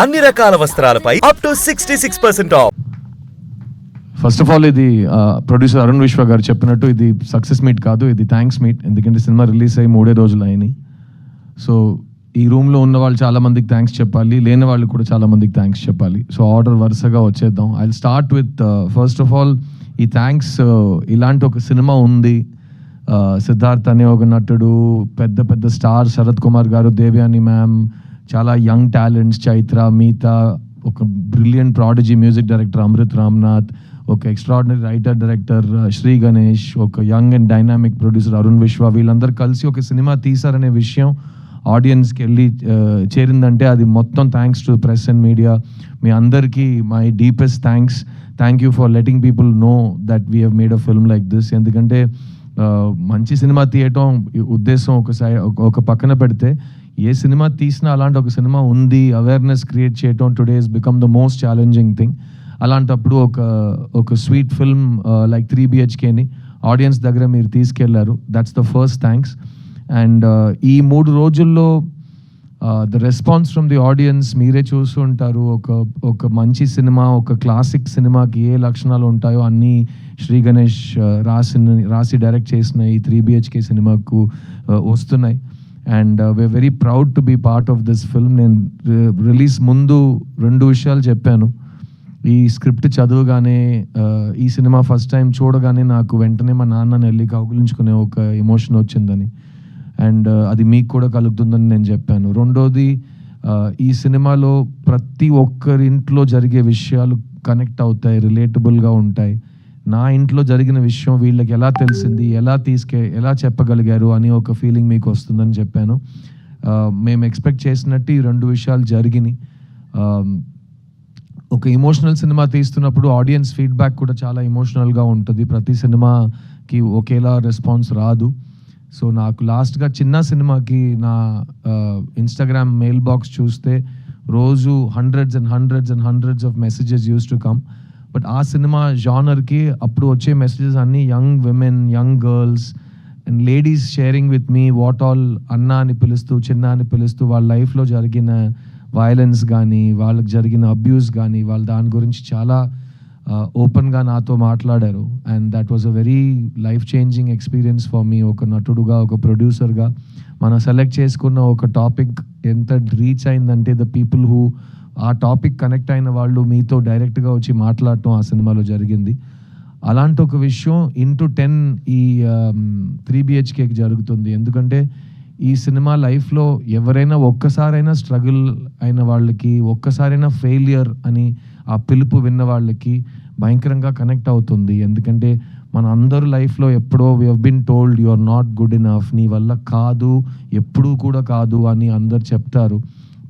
అన్ని రకాల వస్త్రాలపై up to 66% off. First of all ఇది ప్రొడ్యూసర్ అరుణ్ విశ్వ గారు చెప్పినట్టు ఇది సక్సెస్ మీట్ కాదు, ఇది థ్యాంక్స్ మీట్. ఎందుకంటే సినిమా రిలీజ్ అయ్యి 3 రోజులు అయినాయి. సో ఈ రూమ్లో ఉన్న వాళ్ళు చాలా మందికి థ్యాంక్స్ చెప్పాలి, లేని వాళ్ళు కూడా చాలా మందికి థ్యాంక్స్ చెప్పాలి. సో ఆర్డర్ వరుసగా వచ్చేద్దాం. I start with first of all ఈ థ్యాంక్స్. ఇలాంటి ఒక సినిమా ఉంది, సిద్ధార్థ్ అనే ఒక నటుడు, పెద్ద పెద్ద స్టార్ శరత్ కుమార్ గారు, దేవ్యాని మ్యామ్, చాలా యంగ్ టాలెంట్స్, చైత్ర, మీతా, ఒక brilliant prodigy music director Amrit Ramnath, ఒక extraordinary writer director Sri Ganesh, ఒక young and dynamic producer Arun Viswa, వీళ్ళందరూ కలిసి ఒక సినిమా తీశారనే విషయం ఆడియన్స్కి వెళ్ళి చేరిందంటే అది మొత్తం thanks to press and media. మీ అందరికీ my deepest thanks. Thank you for letting people know that we have made a film like this. ఎందుకంటే మంచి సినిమా తీయటం ఉద్దేశం ఒక పక్కన పెడితే, ఏ సినిమా తీసినా అలాంటి ఒక సినిమా ఉంది అవేర్నెస్ క్రియేట్ చేయటం today is become the most challenging thing. అలాంటప్పుడు ఒక స్వీట్ ఫిల్మ్ లైక్ 3 BHKని ఆడియన్స్ దగ్గర మీరు తీసుకెళ్లారు. That's the first thanks. And ఈ 3 రోజుల్లో the response from the audience మీరే చూస్తుంటారు. ఒక మంచి సినిమా, ఒక క్లాసిక్ సినిమాకి ఏ లక్షణాలు ఉంటాయో అన్నీ శ్రీ గణేష్ రాసి డైరెక్ట్ చేసిన ఈ 3 BHK సినిమాకు వస్తున్నాయి. And we're very proud to be part of this film. నేను రిలీజ్ ముందు 2 విషయాలు చెప్పాను. ఈ స్క్రిప్ట్ చదవగానే, ఈ సినిమా ఫస్ట్ టైం చూడగానే నాకు వెంటనే మా నాన్నని వెళ్ళి కౌగిలించుకునే ఒక ఎమోషన్ వచ్చిందని, అండ్ అది మీకు కూడా కలుగుతుందని నేను చెప్పాను. రెండోది, ఈ సినిమాలో ప్రతి ఒక్కరి ఇంట్లో జరిగే విషయాలు కనెక్ట్ అవుతాయి, రిలేటబుల్గా ఉంటాయి. నా ఇంట్లో జరిగిన విషయం వీళ్ళకి ఎలా తెలిసింది, ఎలా చెప్పగలిగారు అని ఒక ఫీలింగ్ మీకు వస్తుందని చెప్పాను. మేము ఎక్స్పెక్ట్ చేసినట్టు ఈ 2 విషయాలు జరిగినాయి. ఒక ఎమోషనల్ సినిమా తీస్తున్నప్పుడు ఆడియన్స్ ఫీడ్బ్యాక్ కూడా చాలా ఎమోషనల్గా ఉంటుంది. ప్రతి సినిమాకి ఒకేలా రెస్పాన్స్ రాదు. సో నాకు లాస్ట్గా చిన్న సినిమాకి నా ఇన్స్టాగ్రామ్ మెయిల్ బాక్స్ చూస్తే రోజు hundreds of messages use to come. But ఆ సినిమా జానర్కి అప్పుడు వచ్చే మెసేజెస్ అన్నీ young women, young girls and ladies sharing with me what all అన్న అని పిలుస్తూ, చిన్న అని పిలుస్తూ వాళ్ళ లైఫ్లో జరిగిన వైలెన్స్ కానీ, వాళ్ళకి జరిగిన అబ్యూస్ కానీ, వాళ్ళు దాని గురించి చాలా ఓపెన్గా నాతో మాట్లాడారు. And that was a very life changing experience for me. ఒక నటుడుగా, ఒక ప్రొడ్యూసర్గా మనం సెలెక్ట్ చేసుకున్న ఒక టాపిక్ ఎంత రీచ్ అయిందంటే, ద పీపుల్ హూ ఆ టాపిక్ కనెక్ట్ అయిన వాళ్ళు మీతో డైరెక్ట్గా వచ్చి మాట్లాడటం ఆ సినిమాలో జరిగింది. అలాంటి ఒక విషయం ఇంటూ 10 ఈ 3 BHKకి జరుగుతుంది. ఎందుకంటే ఈ సినిమా లైఫ్లో ఎవరైనా ఒక్కసారైనా స్ట్రగుల్ అయిన వాళ్ళకి, ఒక్కసారైనా ఫెయిలియర్ అని ఆ పిలుపు విన్న వాళ్ళకి భయంకరంగా కనెక్ట్ అవుతుంది. ఎందుకంటే మన అందరూ లైఫ్లో ఎప్పుడో we have been told you are not good enough, నీ వల్ల కాదు, ఎప్పుడూ కూడా కాదు అని అందరు చెప్తారు.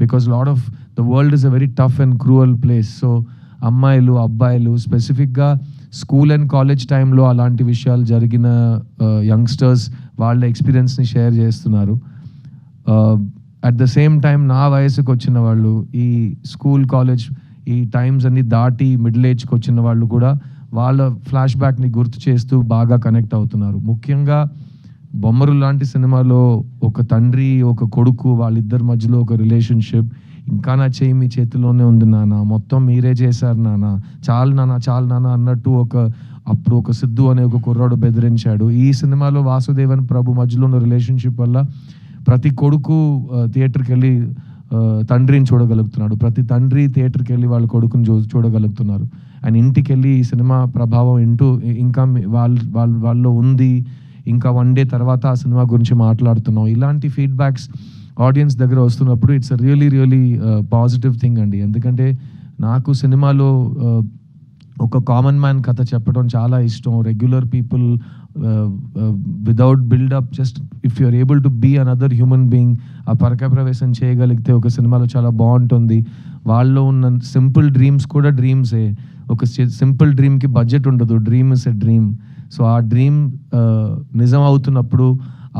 Because lot of the world is a very tough and cruel place. So అమ్మాయిలు, అబ్బాయిలు, స్పెసిఫిక్గా స్కూల్ అండ్ కాలేజ్ టైంలో అలాంటి విషయాలు జరిగిన యంగ్స్టర్స్ వాళ్ళ ఎక్స్పీరియన్స్ని షేర్ చేస్తున్నారు. అట్ ద సేమ్ టైం నా వయసుకు వచ్చిన వాళ్ళు, ఈ స్కూల్ కాలేజ్ ఈ టైమ్స్ అన్ని దాటి మిడిల్ ఏజ్కి వచ్చిన వాళ్ళు కూడా వాళ్ళ ఫ్లాష్ బ్యాక్ని గుర్తు చేస్తూ బాగా కనెక్ట్ అవుతున్నారు. ముఖ్యంగా బొమ్మరు లాంటి సినిమాలో ఒక తండ్రి, ఒక కొడుకు, వాళ్ళిద్దరి మధ్యలో ఒక రిలేషన్షిప్, ఇంకా నా చేయి మీ చేతిలోనే ఉంది నాన్న, మొత్తం మీరే చేశారు నాన్న, చాలు నాన్న అన్నట్టు అప్పుడు ఒక సిద్ధు అనే ఒక కుర్రాడు బెదిరించాడు. ఈ సినిమాలో వాసుదేవన్ ప్రభు మధ్యలో ఉన్న రిలేషన్షిప్ వల్ల ప్రతి కొడుకు థియేటర్కి వెళ్ళి తండ్రిని చూడగలుగుతున్నాడు, ప్రతి తండ్రి థియేటర్కి వెళ్ళి వాళ్ళ కొడుకుని చూడగలుగుతున్నారు. అండ్ ఇంటికి వెళ్ళి ఈ సినిమా ప్రభావం ఇంకా వాళ్ళలో ఉంది, ఇంకా 1 డే తర్వాత ఆ సినిమా గురించి మాట్లాడుతున్నాం. ఇలాంటి ఫీడ్బ్యాక్స్ ఆడియన్స్ దగ్గర వస్తున్నప్పుడు ఇట్స్ రియలీ పాజిటివ్ థింగ్ అండి. ఎందుకంటే నాకు సినిమాలో ఒక కామన్ మ్యాన్ కథ చెప్పడం చాలా ఇష్టం. Regular people without buildup, just if you're able to be another human being, ఆ పరకాయ ప్రవేశం చేయగలిగితే ఒక సినిమాలో చాలా బాగుంటుంది. వాళ్ళలో ఉన్న సింపుల్ డ్రీమ్స్ కూడా డ్రీమ్సే. ఒక సింపుల్ డ్రీమ్కి బడ్జెట్ ఉండదు, dream is a dream. So ఆ డ్రీమ్ నిజం అవుతున్నప్పుడు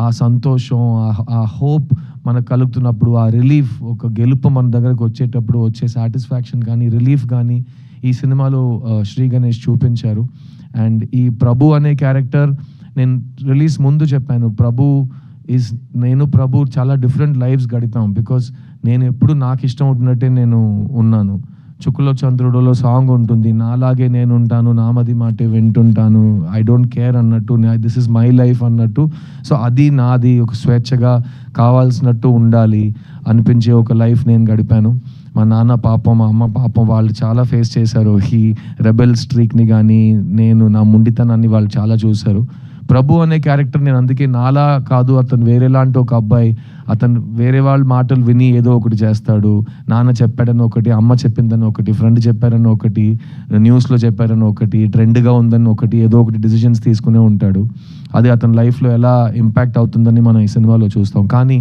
ఆ సంతోషం, ఆ హోప్ మనకు కలుగుతున్నప్పుడు, ఆ రిలీఫ్, ఒక గెలుపు మన దగ్గరకు వచ్చేటప్పుడు వచ్చే సాటిస్ఫాక్షన్ కానీ, రిలీఫ్ కానీ ఈ సినిమాలో శ్రీ గణేష్ చూపించారు. అండ్ ఈ ప్రభు అనే క్యారెక్టర్ నేను రిలీజ్ ముందు చెప్పాను, ప్రభు ఈజ్ నేను ప్రభు చాలా డిఫరెంట్ లైఫ్స్ గడిపాం. బికాస్ నేను ఎప్పుడు నాకు ఇష్టం ఉంటున్నట్టే నేను ఉన్నాను. చుక్కులో చంద్రుడులో సాంగ్ ఉంటుంది, నాలాగే నేను ఉంటాను, నామది మాటే వింటుంటాను, ఐ డోంట్ కేర్ అన్నట్టు, దిస్ ఇస్ మై లైఫ్ అన్నట్టు. సో అది నాది, ఒక స్వేచ్ఛగా కావాల్సినట్టు ఉండాలి అనిపించే ఒక లైఫ్ నేను గడిపాను. మా నాన్న పాపం, మా అమ్మ పాపం, వాళ్ళు చాలా ఫేస్ చేశారు ఈ రెబెల్ స్ట్రీక్ని కానీ నేను నా ముండితనాన్ని వాళ్ళు చాలా చూశారు. ప్రభు అనే క్యారెక్టర్ నేను అందుకే నాలా కాదు, అతను వేరేలాంటి ఒక అబ్బాయి, అతను వేరే వాళ్ళ మాటలు విని ఏదో ఒకటి చేస్తాడు. నాన్న చెప్పాడని ఒకటి, అమ్మ చెప్పిందని ఒకటి, ఫ్రెండ్ చెప్పారని ఒకటి, న్యూస్లో చెప్పారని ఒకటి, ట్రెండ్గా ఉందని ఒకటి, ఏదో ఒకటి డిసిషన్స్ తీసుకునే ఉంటాడు. అది అతని లైఫ్లో ఎలా ఇంపాక్ట్ అవుతుందని మనం ఈ సినిమాలో చూస్తాం. కానీ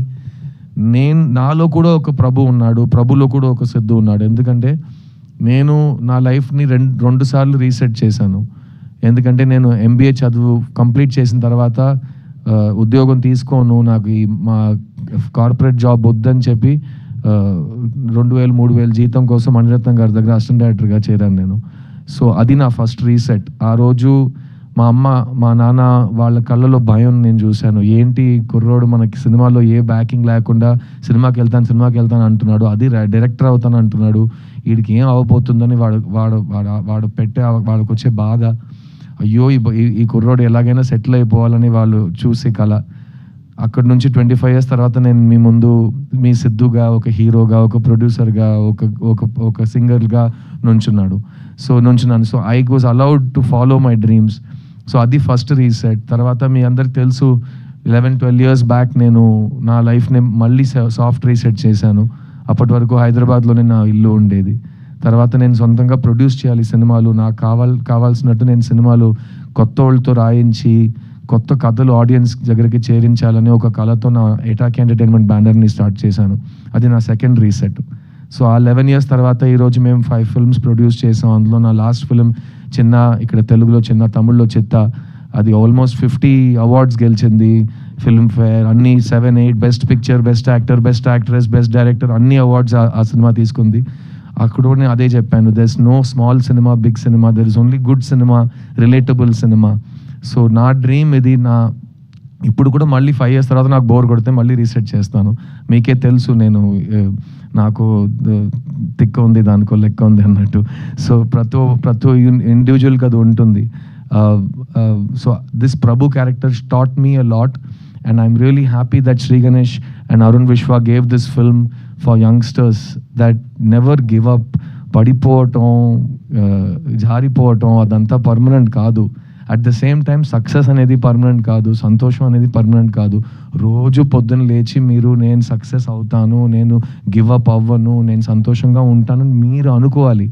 నాలో కూడా ఒక ప్రభు ఉన్నాడు, ప్రభులో కూడా ఒక సిద్ధు ఉన్నాడు. ఎందుకంటే నేను నా లైఫ్ని రెండు సార్లు రీసెట్ చేశాను. ఎందుకంటే నేను MBA చదువు కంప్లీట్ చేసిన తర్వాత ఉద్యోగం తీసుకోను, నాకు మా కార్పొరేట్ జాబ్ వద్దని చెప్పి 2,000-3,000 జీతం కోసం మణిరత్నం గారి దగ్గర అసిస్టెంట్ డైరెక్టర్గా చేరాను నేను. సో అది నా ఫస్ట్ రీసెట్. ఆ రోజు మా అమ్మ మా నాన్న వాళ్ళ కళ్ళలో భయం నేను చూశాను. ఏంటి కుర్రోడు మనకి సినిమాలో ఏ బ్యాకింగ్ లేకుండా సినిమాకి వెళ్తాను అంటున్నాడు, అది డైరెక్టర్ అవుతాను అంటున్నాడు, వీడికి ఏం అవ్వబోతుందని వాడు పెట్టే వాళ్ళకి వచ్చే బాధ, అయ్యో ఈ కుర్రోడు ఎలాగైనా సెటిల్ అయిపోవాలని వాళ్ళు చూసే కళ. అక్కడి నుంచి 25 years తర్వాత నేను మీ ముందు మీ సిద్ధుగా, ఒక హీరోగా, ఒక ప్రొడ్యూసర్గా, ఒక సింగర్గా నుంచున్నాను. So I was allowed to follow my dreams. So అది ఫస్ట్ రీసెట్. తర్వాత మీ అందరికి తెలుసు 11-12 years బ్యాక్ నేను నా లైఫ్ని మళ్ళీ సాఫ్ట్ రీసెట్ చేశాను. అప్పటి వరకు హైదరాబాద్లోనే నా ఇల్లు ఉండేది. తర్వాత నేను సొంతంగా ప్రొడ్యూస్ చేయాలి సినిమాలు, నాకు కావాల్సినట్టు నేను సినిమాలు కొత్త వాళ్ళతో రాయించి కొత్త కథలు ఆడియన్స్ దగ్గరికి చేరించాలని ఒక కళతో నా ఎటాక్ ఎంటర్టైన్మెంట్ బ్యానర్ని స్టార్ట్ చేశాను. అది నా సెకండ్ రీసెట్. సో ఆ 11 years తర్వాత ఈరోజు మేము 5 films ప్రొడ్యూస్ చేసాం. అందులో నా లాస్ట్ ఫిలిం చిన్న, ఇక్కడ తెలుగులో చిన్న, తమిళ్లో చిత్త, అది ఆల్మోస్ట్ 50 awards గెలిచింది. ఫిల్మ్ఫేర్ అన్ని 7-8 best picture, best actor, best actress, best director అన్ని అవార్డ్స్ ఆ సినిమా తీసుకుంది. అక్కడ నేను అదే చెప్పాను, there is no small cinema, big cinema, there is only good cinema, relatable cinema. So నా డ్రీమ్ ఇది. ఇప్పుడు కూడా మళ్ళీ 5 years తర్వాత నాకు బోర్ కొడితే మళ్ళీ రీసెట్ చేస్తాను. మీకే తెలుసు నేను నాకు తిక్క ఉంది, దానికో లెక్క ఉంది అన్నట్టు. సో ప్రతి ఇండివిజువల్కి అది ఉంటుంది. So this Prabhu character taught me a lot, and I'm really happy that Sri Ganesh and Arun Vishwa gave this film for youngsters that never give up. పడిపోవటం, జారిపోవటం అదంతా పర్మనెంట్ కాదు. At the same time success అనేది permanent కాదు, సంతోషం అనేది permanent కాదు. రోజు పొద్దున్న లేచి మీరు నేను సక్సెస్ అవుతాను, నేను గివ్ అప్ అవ్వను, నేను సంతోషంగా ఉంటాను మీరు అనుకోవాలి.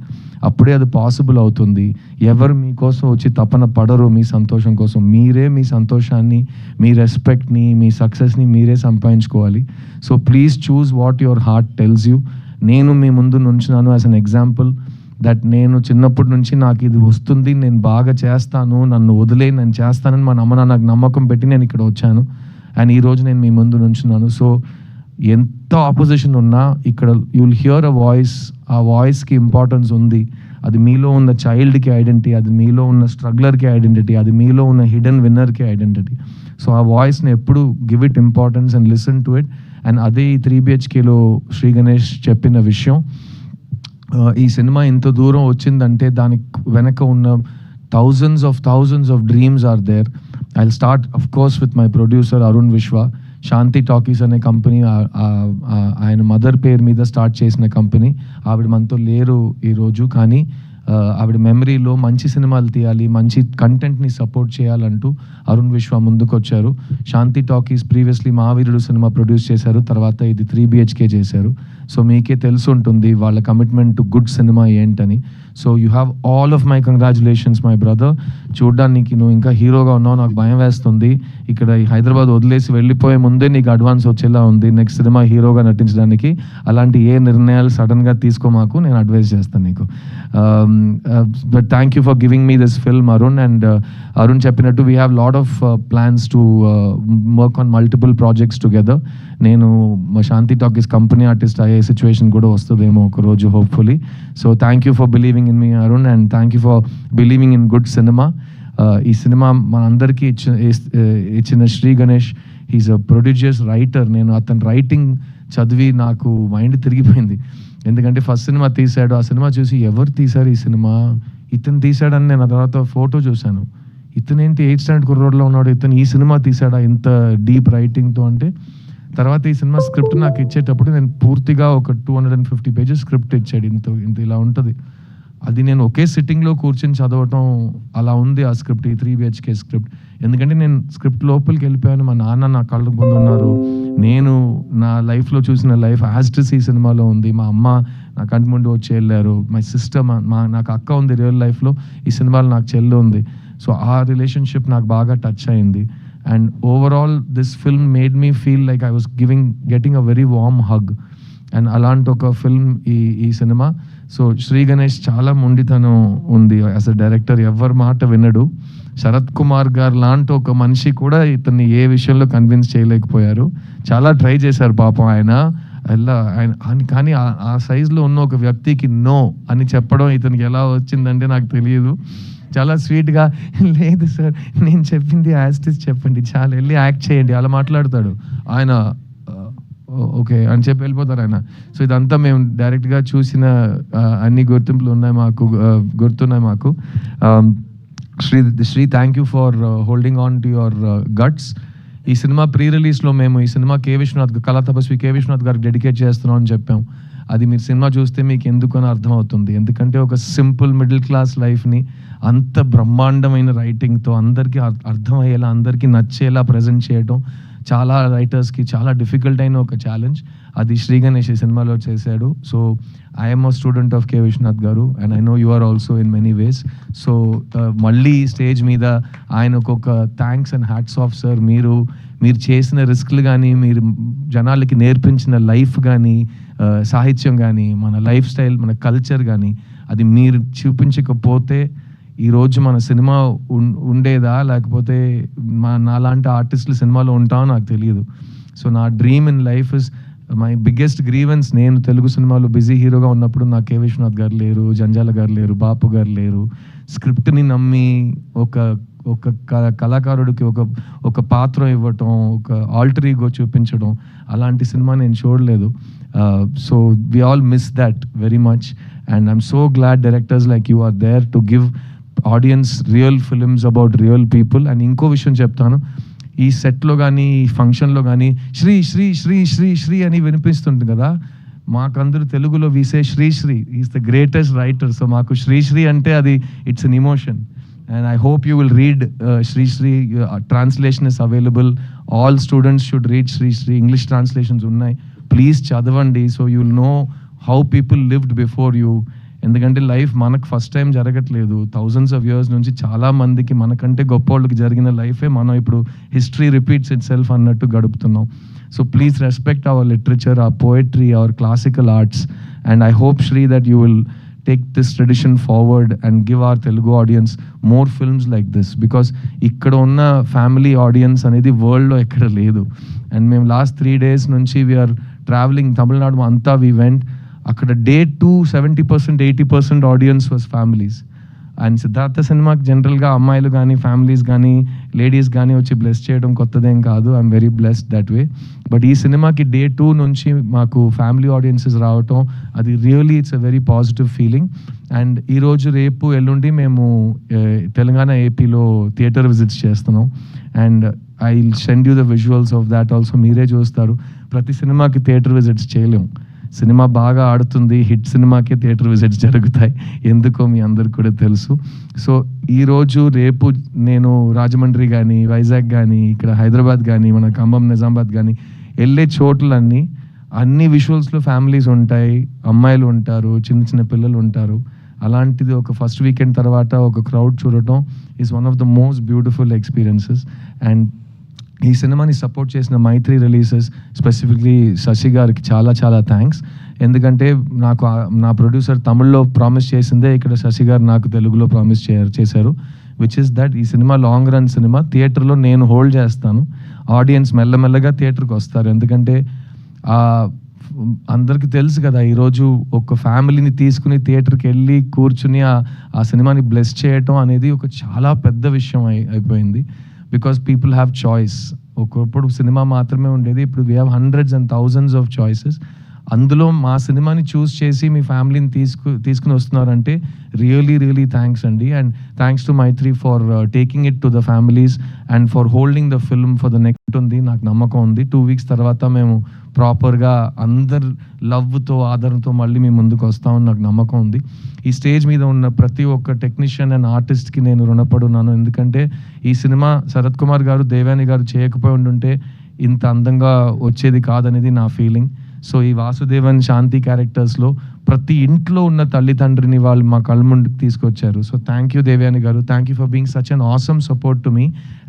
అప్పుడే అది పాసిబుల్ అవుతుంది. ఎవరు మీకోసం వచ్చి తపన పడరు మీ సంతోషం కోసం. మీరే మీ సంతోషాన్ని, మీ రెస్పెక్ట్ని, మీ సక్సెస్ని మీరే సంపాదించుకోవాలి. So please choose what your heart tells you. నేను మీ ముందు నుంచున్నాను యాజ్ అన్ ఎగ్జాంపుల్ దట్ నేను చిన్నప్పటి నుంచి నాకు ఇది వస్తుంది, నేను బాగా చేస్తాను, నన్ను వదిలే నేను చేస్తానని మా అమ్మ నాకు నమ్మకం పెట్టి నేను ఇక్కడ వచ్చాను. అండ్ ఈరోజు నేను మీ ముందు నుంచున్నాను. సో ఎంత ఆపోజిషన్ ఉన్నా ఇక్కడ you will here a voice. ఆ వాయిస్కి ఇంపార్టెన్స్ ఉంది. అది మీలో ఉన్న చైల్డ్కి ఐడెంటిటీ, అది మీలో ఉన్న స్ట్రగ్లర్కి ఐడెంటిటీ, అది మీలో ఉన్న హిడెన్ విన్నర్కి ఐడెంటిటీ. సో ఆ వాయిస్ని ఎప్పుడు give it importance and listen to it. And అదే ఈ 3BHKలో శ్రీ గణేష్ చెప్పిన విషయం. ఈ సినిమా ఇంత దూరం వచ్చిందంటే దానికి వెనక ఉన్న thousands of dreams are there. I'll start of course with my producer Arun Vishwa. Shanti talkies అనే కంపెనీ ఆయన మదర్ పేరు మీద స్టార్ట్ చేసిన కంపెనీ. ఆవిడ మనతో లేరు ఈరోజు, కానీ ఆవిడ మెమరీలో మంచి సినిమాలు తీయాలి, మంచి కంటెంట్ని సపోర్ట్ చేయాలంటూ అరుణ్ విశ్వ ముందుకు వచ్చారు. శాంతి టాకీస్ ప్రీవియస్లీ మహావీరుడు సినిమా ప్రొడ్యూస్ చేశారు, తర్వాత ఇది 3BHK చేశారు. సో మీకే తెలిసి ఉంటుంది వాళ్ళ కమిట్మెంట్ టు గుడ్ సినిమా ఏంటని. So you have all of my congratulations my brother. చూడ్డానికి నువ్వు ఇంకా హీరోగా ఉన్నావు, నాకు భయం వేస్తుంది. ఇక్కడ హైదరాబాద్ వదిలేసి వెళ్ళిపోయే ముందే నీకు అడ్వాన్స్ వచ్చేలా ఉంది నెక్స్ట్ సినిమా హీరోగా నటించడానికి. అలాంటి ఏ నిర్ణయాలు సడన్గా తీసుకోమాకు, నేను అడ్వైస్ చేస్తాను నీకు. But thank you for giving me this film Arun. And Arun చెప్పినట్టు we have lot of plans to work on multiple projects together. నేను మా శాంతి టాకీస్ కంపెనీ ఆర్టిస్ట్ అయ్యే సిచ్యువేషన్ కూడా వస్తుందేమో ఒకరోజు hopefully. So thank you for believing in me Arun, and thank you for believing in good cinema. ఈ cinema మన అందరికీ ఇచ్చిన Sri Ganesh he's a prodigious writer. నేను అతని రైటింగ్ చదివి నాకు మైండ్ తిరిగిపోయింది. ఎందుకంటే ఫస్ట్ సినిమా తీశాడు, ఆ సినిమా చూసి ఎవరు తీశారు ఈ సినిమా, ఇతను తీశాడని నేను ఆ తర్వాత ఫోటో చూశాను. ఇతనేంటి 8th స్టాండర్డ్ కుర్రోడ్లో ఉన్నాడు, ఇతను ఈ సినిమా తీశాడా ఇంత డీప్ రైటింగ్తో అంటే. తర్వాత ఈ సినిమా స్క్రిప్ట్ నాకు ఇచ్చేటప్పుడు నేను పూర్తిగా ఒక 250 pages స్క్రిప్ట్ ఇచ్చాడు. ఇంత ఇలా ఉంటుంది. అది నేను ఒకే సిట్టింగ్లో కూర్చొని చదవటం అలా ఉంది ఆ స్క్రిప్ట్, ఈ 3 BHK స్క్రిప్ట్. ఎందుకంటే నేను స్క్రిప్ట్ లోపలికి వెళ్ళిపోయాను. మా నాన్న నా కళ్ళ ముందు ఉన్నారు, నేను నా లైఫ్లో చూసిన లైఫ్ యాస్టిస్ ఈ సినిమాలో ఉంది. మా అమ్మ నా కంటి ముందు వచ్చి వెళ్ళారు. మై సిస్టర్, నాకు అక్క ఉంది రియల్ లైఫ్లో, ఈ సినిమాలో నాకు చెల్లి ఉంది. సో ఆ రిలేషన్షిప్ నాకు బాగా టచ్ అయింది. And overall this film made me feel like I was getting a very warm hug. And అలాంటి ఒక ఫిల్మ్ ఈ సినిమా. సో శ్రీ గణేష్ చాలా మొండితనం ఉంది యాజ్ అ డైరెక్టర్, ఎవరి మాట వినడు. శరత్ కుమార్ గారు లాంటి ఒక మనిషి కూడా ఇతన్ని ఏ విషయంలో కన్విన్స్ చేయలేకపోయారు. చాలా ట్రై చేశారు పాపం ఆయన కానీ ఆ సైజులో ఉన్న ఒక వ్యక్తికి నో అని చెప్పడం ఇతనికి ఎలా వచ్చిందంటే నాకు తెలియదు. చాలా స్వీట్గా, లేదు సార్ నేను చెప్పింది యాస్టిస్ చెప్పండి, చాలా వెళ్ళి యాక్ట్ చేయండి అలా మాట్లాడతాడు ఆయన. ఓకే అని చెప్పి వెళ్ళిపోతారు ఆయన. సో ఇదంతా మేము డైరెక్ట్గా చూసిన అన్ని గుర్తింపులు ఉన్నాయి మాకు, గుర్తున్నాయి మాకు. Sri thank you for holding on to your guts. ఈ సినిమా ప్రీ రిలీజ్లో మేము ఈ సినిమా కళా తపస్వి కే విశ్వనాథ్ గారికి డెడికేట్ చేస్తున్నాం అని చెప్పాం. అది మీరు సినిమా చూస్తే మీకు ఎందుకని అర్థమవుతుంది. ఎందుకంటే ఒక సింపుల్ మిడిల్ క్లాస్ లైఫ్ని అంత బ్రహ్మాండమైన రైటింగ్తో అందరికీ అర్థమయ్యేలా, అందరికీ నచ్చేలా ప్రజెంట్ చేయడం చాలా రైటర్స్కి చాలా డిఫికల్ట్ అయిన ఒక ఛాలెంజ్. అది శ్రీ గణేష్ ఈ సినిమాలో చేశాడు. So I'm a student of K Viswanath garu and I know you are also in many ways. So మళ్ళీ స్టేజ్ మీద ఆయనకు ఒక thanks and hats off sir. మీరు చేసిన రిస్క్లు కానీ, మీరు జనాలకి నేర్పించిన లైఫ్ కానీ, సాహిత్యం కానీ, మన లైఫ్ స్టైల్, మన కల్చర్ కానీ, అది మీరు చూపించకపోతే ఈరోజు మన సినిమా ఉండేదా, లేకపోతే నాలాంటి ఆర్టిస్టులు సినిమాలో ఉంటామో నాకు తెలియదు. సో నా dream in life is my biggest grievance. నేను తెలుగు సినిమాలో బిజీ హీరోగా ఉన్నప్పుడు నాకు కే విశ్వనాథ్ గారు లేరు, జంజాల గారు లేరు, బాపు గారు లేరు. స్క్రిప్ట్ని నమ్మి ఒక కళాకారుడికి ఒక పాత్ర ఇవ్వటం, ఒక ఆల్టర్ ఈగో చూపించడం, అలాంటి సినిమా నేను చూడలేదు. So we all miss that very much and I'm so glad directors like you are there to give audience real films about real people. And ఇంకో విషయం చెప్తాను, ఈ సెట్లో కానీ ఈ ఫంక్షన్లో కానీ శ్రీ శ్రీ శ్రీ శ్రీ శ్రీ అని వినిపిస్తుంది కదా, మాకందరూ తెలుగులో we say Sri is the greatest writer. So మాకు శ్రీ అంటే అది it's an emotion. And I hope you will read Sri. Translation is available. All students should read Sri. English translations unnai. Please chadavandi so you will know how people lived before you. ఎందుకంటే life మనకు first time జరగట్లేదు. Thousands of years నుంచి చాలా మందికి మనకంటే గొప్ప వాళ్ళకి జరిగిన లైఫే మనం ఇప్పుడు హిస్టరీ రిపీట్స్ ఇట్ సెల్ఫ్ అన్నట్టు గడుపుతున్నాం. So please respect our literature, our poetry, our classical arts. And I hope Sri that you will take this tradition forward and give our Telugu audience more films like this, because ikkada unna family audience anedi world lo ekkada ledu. And mem last 3 days nunchi we are traveling Tamil Nadu anta, we went akkada day 2 70% 80% audience was families. And Siddhartha సినిమాకి జనరల్గా అమ్మాయిలు కానీ, families కానీ, ladies కానీ వచ్చి bless చేయడం కొత్తదేం కాదు. I'm very blessed that way. But ఈ సినిమాకి day 2 నుంచి మాకు ఫ్యామిలీ ఆడియన్సెస్ రావటం, అది really it's a very positive feeling. And ఈరోజు రేపు ఎల్లుండి మేము తెలంగాణ ఏపీలో థియేటర్ విజిట్స్ చేస్తున్నాం. And I will send you the visuals of that also. మీరే చూస్తారు. ప్రతి సినిమాకి థియేటర్ విజిట్స్ చేయలేము. సినిమా బాగా ఆడుతుంది, హిట్ సినిమాకే థియేటర్ విజిట్స్ జరుగుతాయి, ఎందుకో మీ అందరికి కూడా తెలుసు. సో ఈరోజు రేపు నేను రాజమండ్రి కానీ, వైజాగ్ కానీ, ఇక్కడ హైదరాబాద్ కానీ, మన ఖమ్మం, నిజామాబాద్ కానీ వెళ్ళే చోట్లన్నీ అన్ని విజువల్స్లో ఫ్యామిలీస్ ఉంటాయి, అమ్మాయిలు ఉంటారు, చిన్న చిన్న పిల్లలు ఉంటారు. అలాంటిది ఒక ఫస్ట్ వీకెండ్ తర్వాత ఒక క్రౌడ్ చూడటం is one of the most beautiful experiences. And ఈ సినిమాని సపోర్ట్ చేసిన మైత్రి రిలీజెస్, స్పెసిఫిక్లీ శశి గారికి చాలా చాలా థ్యాంక్స్. ఎందుకంటే నాకు నా ప్రొడ్యూసర్ తమిళ్లో ప్రామిస్ చేసిందే ఇక్కడ శశి గారు నాకు తెలుగులో ప్రామిస్ చేశారు, విచ్ ఇస్ దట్ ఈ సినిమా లాంగ్ రన్ సినిమా. థియేటర్లో నేను హోల్డ్ చేస్తాను, ఆడియన్స్ మెల్లమెల్లగా థియేటర్కి వస్తారు. ఎందుకంటే అందరికీ తెలుసు కదా, ఈరోజు ఒక ఫ్యామిలీని తీసుకుని థియేటర్కి వెళ్ళి కూర్చుని ఆ సినిమాని బ్లెస్ చేయటం అనేది ఒక చాలా పెద్ద విషయం అయిపోయింది. Because people have choice. ఒకప్పుడు సినిమా మాత్రమే ఉండేది, ఇప్పుడు we have hundreds and thousands of choices. అందులో మా సినిమాని చూస్ చేసి మీ ఫ్యామిలీని తీసుకుని వస్తున్నారంటే రియలీ థ్యాంక్స్ అండి. And thanks to Mythri for taking it to the families and for holding the film for the next ఉంది. నాకు నమ్మకం ఉంది 2 weeks తర్వాత మేము ప్రాపర్గా అందరు లవ్తో ఆదరణతో మళ్ళీ మీ ముందుకు వస్తామని నాకు నమ్మకం ఉంది. ఈ స్టేజ్ మీద ఉన్న ప్రతి ఒక్క టెక్నీషియన్ అండ్ ఆర్టిస్ట్కి నేను రుణపడున్నాను. ఎందుకంటే ఈ సినిమా శరత్ కుమార్ గారు, దేవాని గారు చేయకపోయి ఉండుంటే ఇంత అందంగా వచ్చేది కాదనేది నా ఫీలింగ్. సో ఈ వాసుదేవన్, శాంతి క్యారెక్టర్స్లో ప్రతి ఇంట్లో ఉన్న తల్లిదండ్రిని వాళ్ళు మా కళ్ళ ముందుకు తీసుకొచ్చారు. సో థ్యాంక్ యూ దేవ్యాని గారు, thank you for being such an awesome support to me.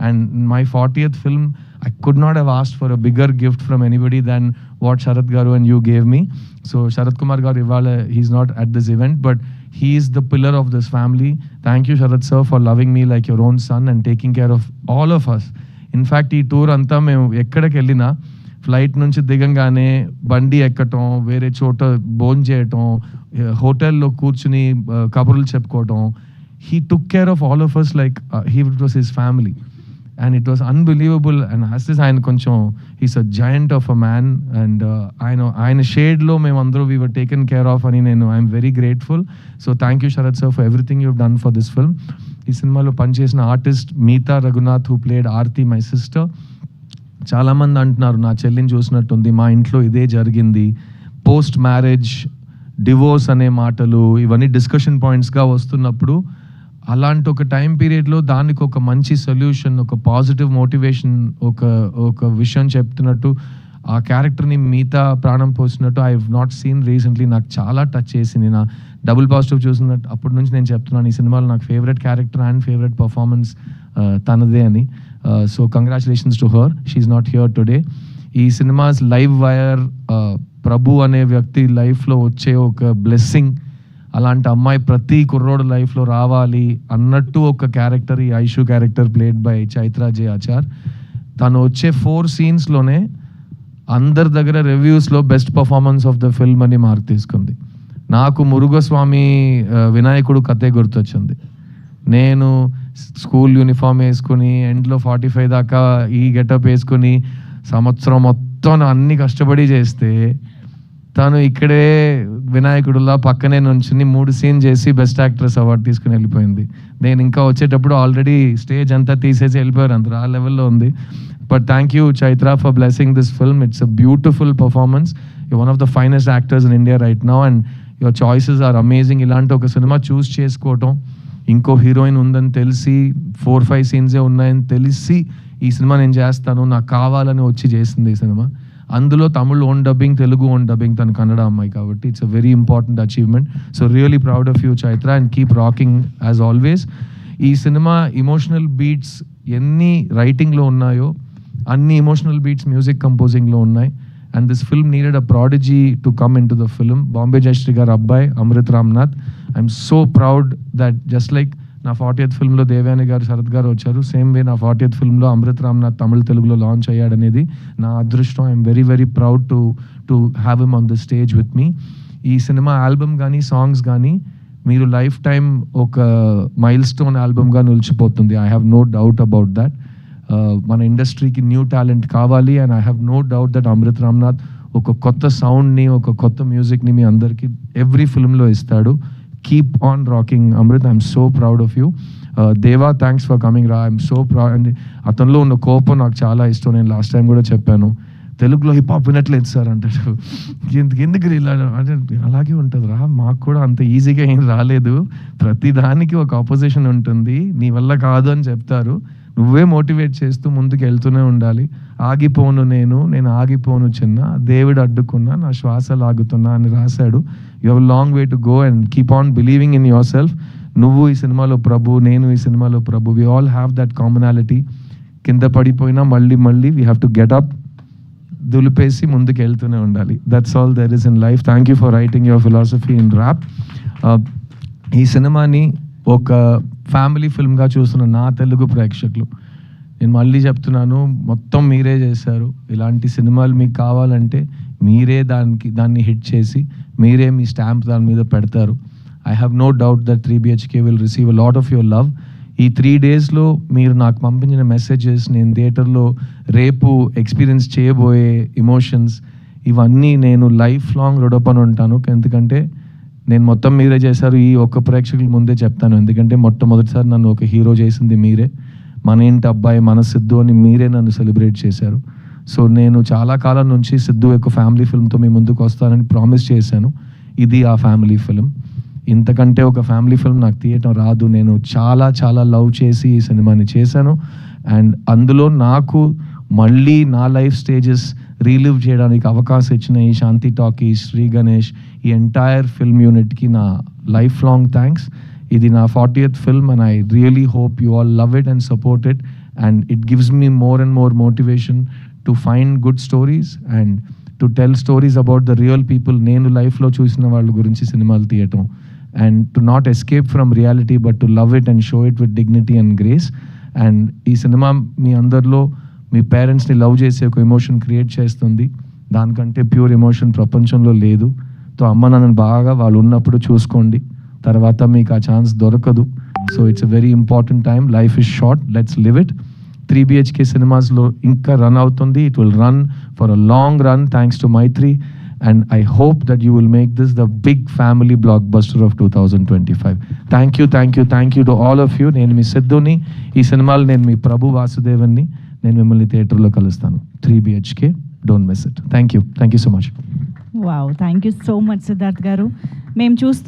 And my 40th film, I could not have asked for a bigger gift from anybody than what Sharath Garu and you gave me. So Sharath Kumar Garu Ivala, he's not at this event, but he is the pillar of this family. Thank you Sharath sir for loving me like your own son and taking care of all of us. In fact, ఈ tour అంతా మేము ఎక్కడికి వెళ్ళినా flight నుంచి దిగంగానే బండి ఎక్కటం, వేరే చోట భోజనం చేయటం, హోటల్లో కూర్చుని కబుర్లు చెప్పుకోవటం, he took care of all of us like it was his family. And it was unbelievable. And Assis ఆయన కొంచెం he's a giant of a man. And ఆయన షేడ్లో మేమందరూ we were taken care of అని I'm very grateful. So thank you Sharath sir for everything you've done for this film. ఈ సినిమాలో పనిచేసిన artist Meetha Raghunath who played Aarti, my sister. చాలామంది అంటున్నారు నా చెల్లిని చూసినట్టుంది, మా ఇంట్లో ఇదే జరిగింది, పోస్ట్ మ్యారేజ్ డివోర్స్ అనే మాటలు ఇవన్నీ డిస్కషన్ పాయింట్స్గా వస్తున్నప్పుడు అలాంటి ఒక టైం పీరియడ్లో దానికి ఒక మంచి సొల్యూషన్, ఒక పాజిటివ్ మోటివేషన్, ఒక విషయం చెప్తున్నట్టు ఆ క్యారెక్టర్ని మిగతా ప్రాణం పోసినట్టు I have not seen recently. నాకు చాలా టచ్ చేసింది. నా డబుల్ పాజిటివ్ చూసినట్టు అప్పటి నుంచి నేను చెప్తున్నాను ఈ సినిమాలో నాకు favourite character and favourite performance తనదే అని. So congratulations to her, she's not here today. ఈ సినిమాస్ లైవ్ వైర్ ప్రభు అనే వ్యక్తి లైఫ్లో వచ్చే ఒక బ్లెస్సింగ్. అలాంటి అమ్మాయి ప్రతి కుర్రోడు లైఫ్లో రావాలి అన్నట్టు ఒక క్యారెక్టర్, ఈ Aishu character played by Chaitra J Achar. తను వచ్చే 4 scenesలోనే అందరి దగ్గర రివ్యూస్లో best performance of the film అని మార్క్ తీసుకుంది. నాకు మురుగస్వామి వినాయకుడు కథే గుర్తొచ్చింది. నేను స్కూల్ యూనిఫామ్ వేసుకుని ఎండ్లో 45 దాకా ఈ గెటప్ వేసుకుని సంవత్సరం మొత్తం అన్ని కష్టపడి చేస్తే తను ఇక్కడే వినాయకుడులా పక్కనే నుంచుని 3 scenes చేసి బెస్ట్ యాక్ట్రెస్ అవార్డు తీసుకుని వెళ్ళిపోయింది. నేను ఇంకా వచ్చేటప్పుడు ఆల్రెడీ స్టేజ్ అంతా తీసేసి వెళ్ళిపోయారు, అందరూ ఆ లెవెల్లో ఉంది. But thank you Chaitra for blessing this film. It's a beautiful performance. You one of the finest actors in India right now and your choices are amazing. ఇలాంటి ఒక సినిమా చూస్ చేసుకోవటం, ఇంకో హీరోయిన్ ఉందని తెలిసి 4-5 scenes ఉన్నాయని తెలిసి ఈ సినిమా నేను చేస్తాను నాకు కావాలని వచ్చి చేసింది ఈ సినిమా. అందులో Tamil own dubbing, Telugu own dubbing, తను కన్నడ అమ్మాయి కాబట్టి it's a very important achievement. So really proud of you Chaitra and keep rocking as always. ఈ సినిమా ఇమోషనల్ బీట్స్ ఎన్ని రైటింగ్లో ఉన్నాయో అన్ని ఇమోషనల్ బీట్స్ మ్యూజిక్ కంపోజింగ్లో ఉన్నాయి. And this film needed a prodigy to come in to the film. Bombay Jayashri garu అబ్బాయి Amrit Ramnath. I'm so proud that just like నా 40th ఫిల్మ్లో Devyani గారు, శరత్ గారు వచ్చారు, సేమ్ వే నా 40th ఫిల్మ్లో అమృత్ రామ్నాథ్ తమిళ తెలుగులో లాంచ్ అయ్యాడనేది నా అదృష్టం. I'm very proud to have him on the stage with me. ఈ సినిమా ఆల్బమ్ కానీ సాంగ్స్ కానీ మీరు లైఫ్ టైం ఒక మైల్ స్టోన్ ఆల్బమ్గా నిలిచిపోతుంది. I have no doubt about that. మన ఇండస్ట్రీకి న్యూ టాలెంట్ కావాలి and I have no doubt that Amrit Ramnath ఒక కొత్త సౌండ్ని, ఒక కొత్త మ్యూజిక్ని మీ అందరికీ ఎవ్రీ ఫిల్మ్లో ఇస్తాడు. Keep on rocking Amrit. I'm so proud of you. Deva, thanks for coming ra. I'm so proud. And అతనిలో ఉన్న కోపం నాకు చాలా ఇష్టం. నేను లాస్ట్ టైం కూడా చెప్పాను, తెలుగులో హిప్ హాప్ వినట్లేదు సార్ అంటాడు. ఎందుకు ఇలా అంటే అలాగే ఉంటుంది రా, మాకు కూడా అంత ఈజీగా ఏం రాలేదు, ప్రతి దానికి ఒక ఆపోజిషన్ ఉంటుంది, నీ వల్ల కాదు అని చెప్తారు, నువ్వే మోటివేట్ చేస్తూ ముందుకు వెళ్తూనే ఉండాలి. ఆగిపోను నేను ఆగిపోను చిన్న, దేవుడు అడ్డుకున్నా నా శ్వాస లాగుతున్నా అని రాశాడు. You have long way to go and keep on believing in yourself. నువ్వు ఈ సినిమాలో ప్రభు, నేను ఈ సినిమాలో Prabhu. We all have that commonality. కింద పడిపోయినా మళ్ళీ we have to get up, దులిపేసి ముందుకు వెళ్తూనే ఉండాలి. That's all there is in life. Thank you for writing your philosophy in rap. ఈ సినిమాని ఒక ఫ్యామిలీ ఫిల్మ్గా చూస్తున్న నా తెలుగు ప్రేక్షకులు, నేను మళ్ళీ చెప్తున్నాను, మొత్తం మీరే చేశారు. ఇలాంటి సినిమాలు మీకు కావాలంటే మీరే దాన్ని హిట్ చేసి మీరే మీ స్టాంప్ దాని మీద పెడతారు. I have no doubt that 3BHK will receive a lot of your love. ఈ 3 డేస్లో మీరు నాకు పంపించిన మెసేజెస్, నేను థియేటర్లో రేపు ఎక్స్పీరియన్స్ చేయబోయే ఎమోషన్స్, ఇవన్నీ నేను లైఫ్ లాంగ్ రుణపడి ఉంటాను. ఎందుకంటే నేను మొత్తం మీరే చేశారు. ఈ ఒక్క ప్రేక్షకుల ముందే చెప్తాను, ఎందుకంటే మొట్టమొదటిసారి నన్ను ఒక హీరో చేసింది మీరే. మన ఇంటి అబ్బాయి, మన సిద్ధు అని మీరే నన్ను సెలబ్రేట్ చేశారు. సో నేను చాలా కాలం నుంచి సిద్ధు యొక్క ఫ్యామిలీ ఫిల్మ్తో మీ ముందుకు వస్తానని ప్రామిస్ చేశాను. ఇది ఆ ఫ్యామిలీ ఫిల్మ్. ఇంతకంటే ఒక ఫ్యామిలీ ఫిల్మ్ నాకు తీయటం రాదు. నేను చాలా చాలా లవ్ చేసి ఈ సినిమాని చేశాను. అండ్ అందులో నాకు మళ్ళీ నా లైఫ్ స్టేజెస్ రీలివ్ చేయడానికి అవకాశం ఇచ్చిన ఈ శాంతి టాకీస్, శ్రీ గణేష్, ఈ ఎంటైర్ ఫిల్మ్ యూనిట్కి నా లైఫ్ లాంగ్ థ్యాంక్స్. ఇది నా 40th film and I really hope you all love it and support it. And it gives me more and more motivation to find good stories and to tell stories about the real people. నేను లైఫ్లో చూసిన వాళ్ళ గురించి సినిమాలు తీయటం and to not escape from reality but to love it and show it with dignity and grace. And ఈ cinema మీ అందరిలో మీ పేరెంట్స్ని లవ్ చేసే ఒక ఎమోషన్ క్రియేట్ చేస్తుంది. దానికంటే ప్యూర్ ఎమోషన్ ప్రపంచంలో లేదు. సో అమ్మ నాన్నని బాగా వాళ్ళు ఉన్నప్పుడు చూసుకోండి, తర్వాత మీకు ఆ ఛాన్స్ దొరకదు. So it's a very important time. Life is short, let's live it. 3 BHK సినిమాస్లో ఇంకా రన్ అవుతుంది. It will run for a long run thanks to Mythri. And I hope that you will make this the big family blockbuster of 2025. Thank you to all of you. నేను మీ సిద్ధుని, ఈ సినిమాలో నేను మీ ప్రభు వాసుదేవన్ని. నేను మిమ్మల్ని థియేటర్లో కలుస్తాను. 3 BHK, don't miss it. Thank you so much. Wow, thank you so much Siddharth గారు. మేము చూస్తూ